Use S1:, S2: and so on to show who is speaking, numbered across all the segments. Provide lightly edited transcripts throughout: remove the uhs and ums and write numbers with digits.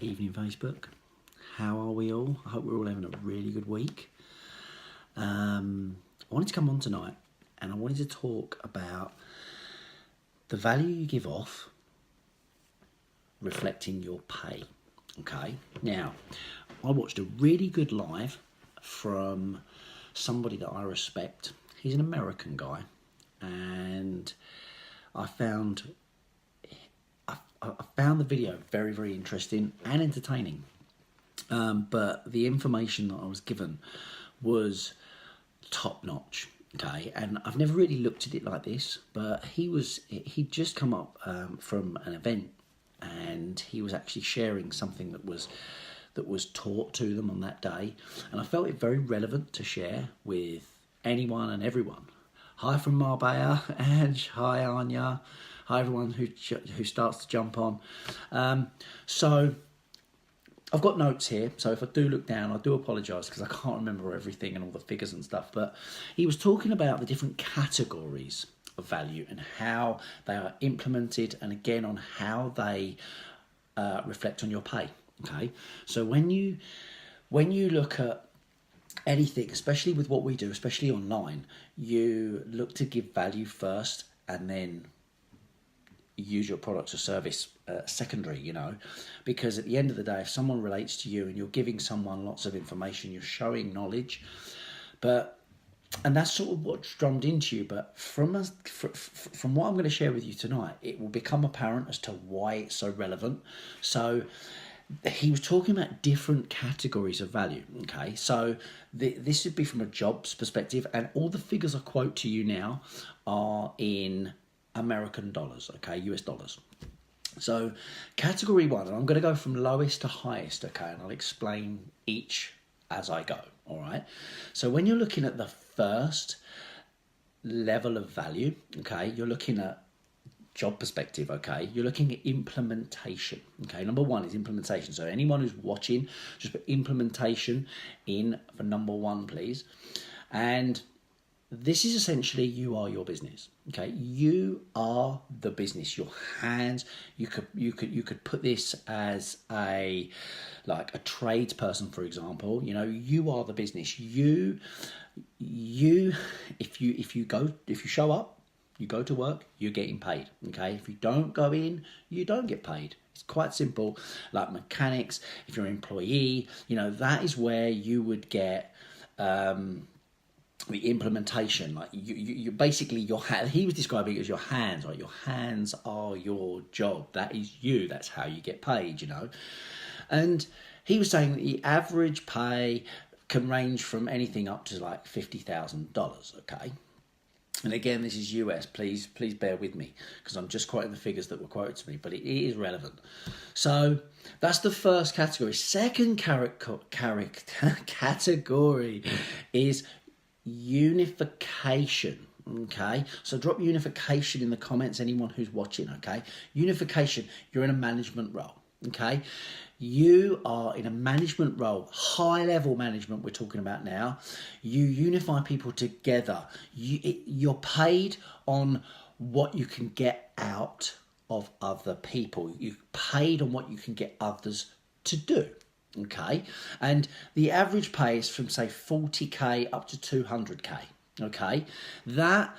S1: Evening Facebook. How are we all? I hope we're all having a really good week. I wanted to come on tonight and I wanted to talk about the value you give off reflecting your pay. Okay, now I watched a really good live from somebody that I respect. He's an American guy, and I found the video very, very interesting and entertaining. But the information that I was given was top notch. Okay, and I've never really looked at it like this, but he'd just come up from an event, and he was actually sharing something that was taught to them on that day, and I felt it very relevant to share with anyone and everyone. Hi from Marbella, and hi Anya, hi everyone who starts to jump on. So I've got notes here, so if I do look down, I do apologise because I can't remember everything and all the figures and stuff, but he was talking about the different categories of value and how they are implemented, and again on how they reflect on your pay. Okay, so when you look at anything, especially with what we do, especially online, you look to give value first and then use your product or service secondary, because at the end of the day, if someone relates to you and you're giving someone lots of information, you're showing knowledge, and that's sort of what's drummed into you. But from what I'm going to share with you tonight, it will become apparent as to why it's so relevant. So he was talking about different categories of value. Okay, so this would be from a jobs perspective, and all the figures I quote to you now are in American dollars, okay, US dollars. So category one, and I'm going to go from lowest to highest, okay, and I'll explain each as I go, all right? So when you're looking at the first level of value, okay, you're looking at job perspective, okay, you're looking at implementation. Okay, number one is implementation. So anyone who's watching, just put implementation in for number one, please. And this is essentially, you are your business. Okay, you are the business. Your hands. You could put this as a tradesperson, for example. You are the business. You if you show up, you go to work, you're getting paid. Okay, if you don't go in, you don't get paid. It's quite simple. Like mechanics, if you're an employee, that is where you would get the implementation. Like you basically he was describing it as your hands. Right, your hands are your job. That is you. That's how you get paid. And he was saying that the average pay can range from anything up to like $50,000. Okay. And again, this is US. Please bear with me because I'm just quoting the figures that were quoted to me, but it is relevant. So that's the first category. Second category is unification. Okay, so drop unification in the comments, anyone who's watching. Okay, unification. You're in a management role. Okay, you are in a management role, high level management we're talking about now. You unify people together. You're paid on what you can get out of other people. You're paid on what you can get others to do. Okay, and the average pay is from say 40k up to 200k. Okay, that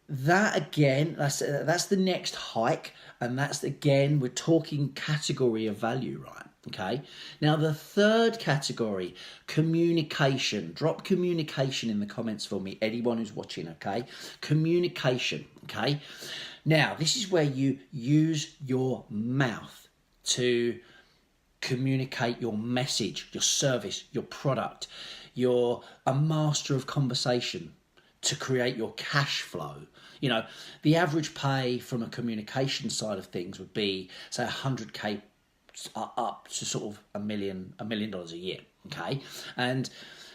S1: again, that's the next hike, and that's again, we're talking category of value, right? Okay, now the third category, communication. Drop communication in the comments for me, anyone who's watching. Okay, communication. Okay, now this is where you use your mouth to communicate your message, your service, your product. You're a master of conversation to create your cash flow. The average pay from a communication side of things would be say 100k up to sort of $1 million a year. Okay, and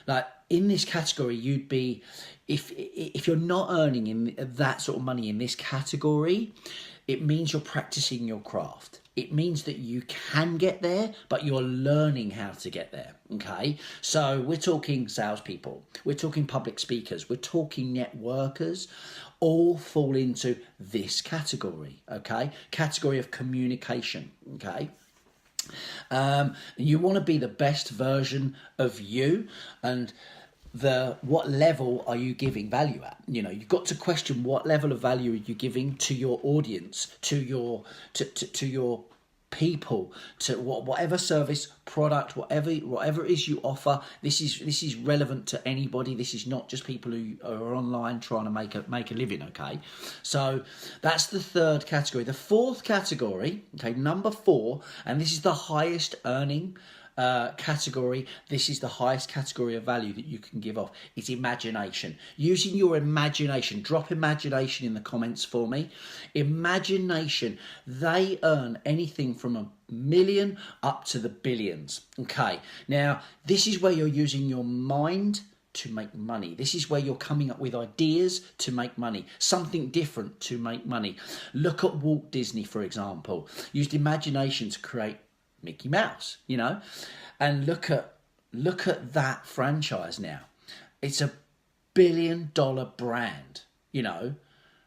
S1: like in this category, you'd be, if you're not earning in that sort of money in this category, it means you're practicing your craft. It means that you can get there, but you're learning how to get there. Okay, so we're talking salespeople, we're talking public speakers, we're talking networkers, all fall into this category. Okay, category of communication. Okay, You want to be the best version of you, and what level are you giving value at? You've got to question what level of value are you giving to your audience, to your people, to whatever service, product, whatever it is you offer. This is relevant to anybody. This is not just people who are online trying to make a living. Okay, so that's the third category. The fourth category, okay, number 4, and this is the highest earning category. This is the highest category of value that you can give off. It's imagination. Using your imagination. Drop imagination in the comments for me. Imagination. They earn anything from $1 million up to the billions. Okay. Now, this is where you're using your mind to make money. This is where you're coming up with ideas to make money, something different to make money. Look at Walt Disney, for example. Used imagination to create Mickey Mouse, and look at that franchise now. It's a $1 billion brand,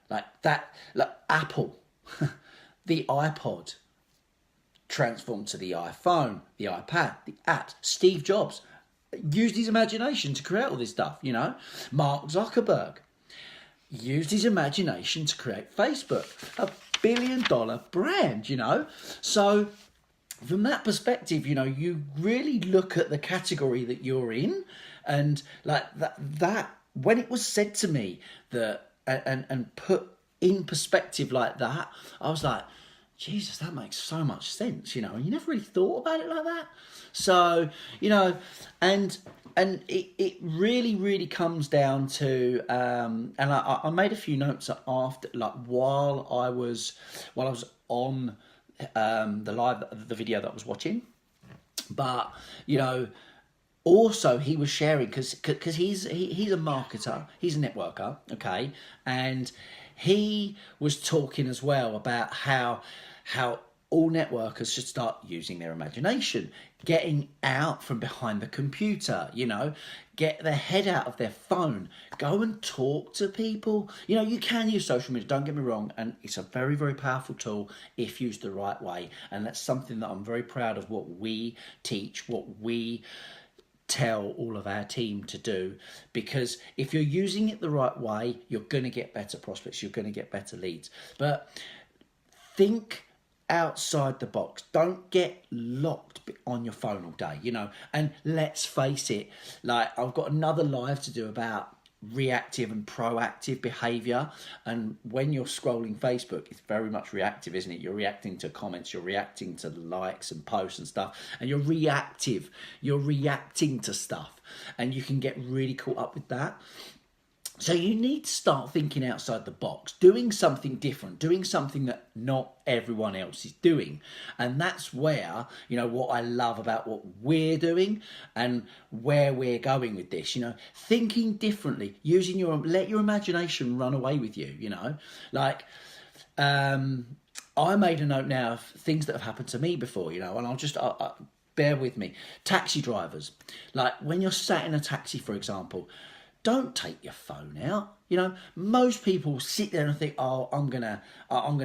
S1: like that. Like Apple, the iPod transformed to the iPhone, the iPad, the apps. Steve Jobs used his imagination to create all this stuff, Mark Zuckerberg used his imagination to create Facebook, a $1 billion brand, So from that perspective, you really look at the category that you're in, and like that when it was said to me that and put in perspective like that, I was like, Jesus, that makes so much sense, and you never really thought about it like that. So, and it really, really comes down to, and I made a few notes after, like while I was on the video that I was watching, but also he was sharing because he's a marketer, he's a networker, okay, and he was talking as well about how all networkers should start using their imagination, getting out from behind the computer, get their head out of their phone, go and talk to people. You can use social media, don't get me wrong, and it's a very, very powerful tool if used the right way. And that's something that I'm very proud of, what we teach, what we tell all of our team to do, because if you're using it the right way, you're going to get better prospects, you're going to get better leads. But think outside the box. Don't get locked on your phone all day, and let's face it, like I've got another live to do about reactive and proactive behavior. And when you're scrolling Facebook, it's very much reactive, isn't it? You're reacting to comments, you're reacting to likes and posts and stuff, and you're reactive, you're reacting to stuff, and you can get really caught up with that. So you need to start thinking outside the box, doing something different, doing something that not everyone else is doing. And that's where, what I love about what we're doing and where we're going with this, thinking differently, let your imagination run away with you, like, I made a note now of things that have happened to me before, and I'll just, bear with me. Taxi drivers, like when you're sat in a taxi, for example, don't take your phone out. Most people sit there and think, oh, I'm gonna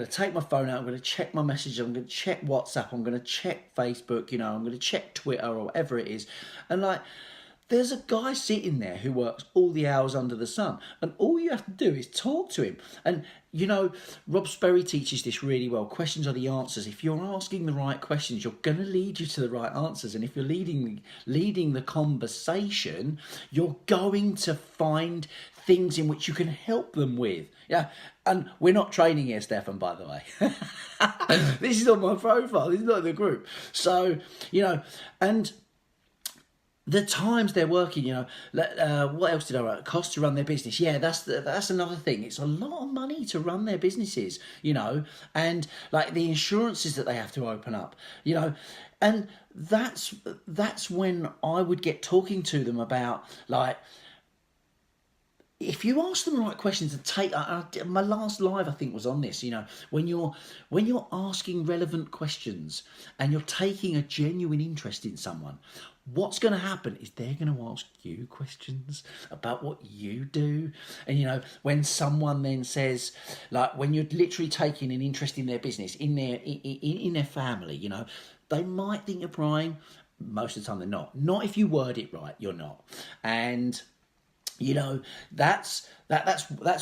S1: take my phone out, I'm gonna check my messages, I'm gonna check WhatsApp, I'm gonna check Facebook, I'm gonna check Twitter or whatever it is. And like, there's a guy sitting there who works all the hours under the sun, and all you have to do is talk to him. And Rob Sperry teaches this really well. Questions are the answers. If you're asking the right questions, you're going to lead you to the right answers. And if you're leading the conversation, you're going to find things in which you can help them with. Yeah, and we're not training here, Stefan, by the way. This is on my profile. This is not the group. So, and the times they're working, what else did I write? Cost to run their business. Yeah, that's another thing. It's a lot of money to run their businesses, and like the insurances that they have to open up, and that's when I would get talking to them about like if you ask them the right questions and take, my last live I think was on this. When you're asking relevant questions and you're taking a genuine interest in someone, what's going to happen is they're going to ask you questions about what you do. And when someone then says, like, when you're literally taking an interest in their business, in their family, they might think you're prying. Most of the time they're not if you word it right. You're not. And that's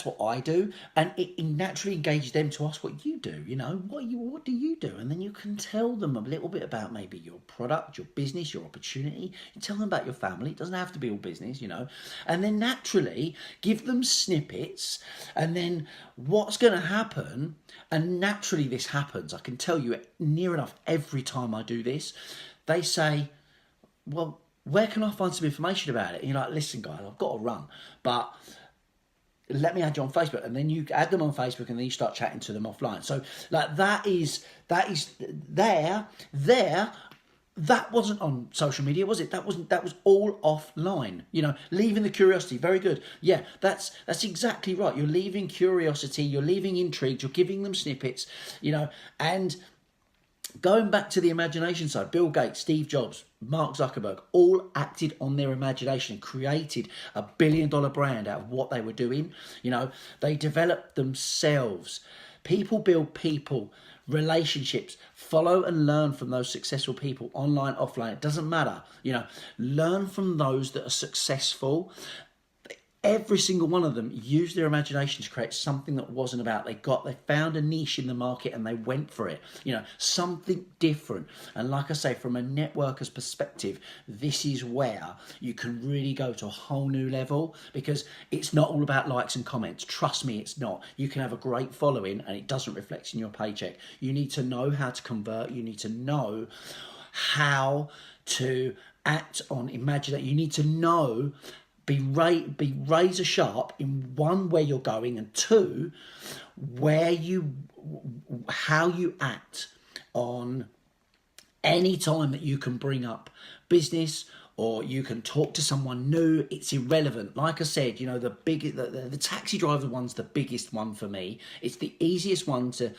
S1: what I do, and it naturally engages them to ask what you do. What do you do, and then you can tell them a little bit about maybe your product, your business, your opportunity. You tell them about your family. It doesn't have to be all business, and then naturally give them snippets, and then what's going to happen, and naturally this happens. I can tell you near enough every time I do this, they say, well, where can I find some information about it? And you're like, listen, guys, I've got to run, but let me add you on Facebook. And then you add them on Facebook, and then you start chatting to them offline. So like that is there. That wasn't on social media, was it? That was all offline. Leaving the curiosity. Very good. Yeah, that's exactly right. You're leaving curiosity. You're leaving intrigue. You're giving them snippets. And going back to the imagination side, Bill Gates, Steve Jobs, Mark Zuckerberg, all acted on their imagination and created a billion-dollar brand out of what they were doing. They developed themselves. People build people, relationships. Follow and learn from those successful people, online, offline. It doesn't matter. Learn from those that are successful. Every single one of them used their imagination to create something that wasn't about. They found a niche in the market and they went for it. Something different. And like I say, from a networker's perspective, this is where you can really go to a whole new level, because it's not all about likes and comments. Trust me, it's not. You can have a great following and it doesn't reflect in your paycheck. You need to know how to convert. You need to know how to act on imagination. You need to know, be razor sharp in one, where you're going, and two, how you act on any time that you can bring up business or you can talk to someone new. It's irrelevant. Like I said, the taxi driver one's the biggest one for me. It's the easiest one to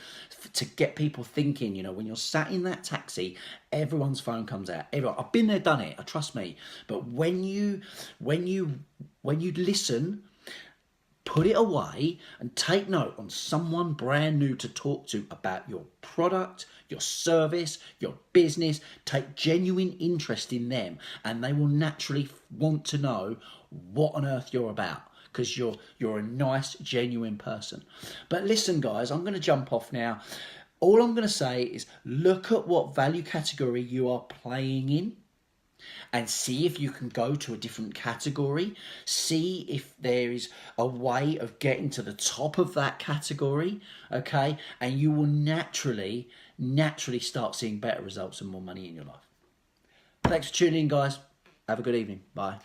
S1: get people thinking. When you're sat in that taxi, everyone's phone comes out. I've been there, done it. Trust me. But when you listen, put it away and take note on someone brand new to talk to about your product, your service, your business. Take genuine interest in them, and they will naturally want to know what on earth you're about, because you're a nice, genuine person. But listen, guys, I'm going to jump off now. All I'm going to say is look at what value category you are playing in, and see if you can go to a different category. See if there is a way of getting to the top of that category, okay? And you will naturally start seeing better results and more money in your life. Thanks for tuning in, guys. Have a good evening. Bye.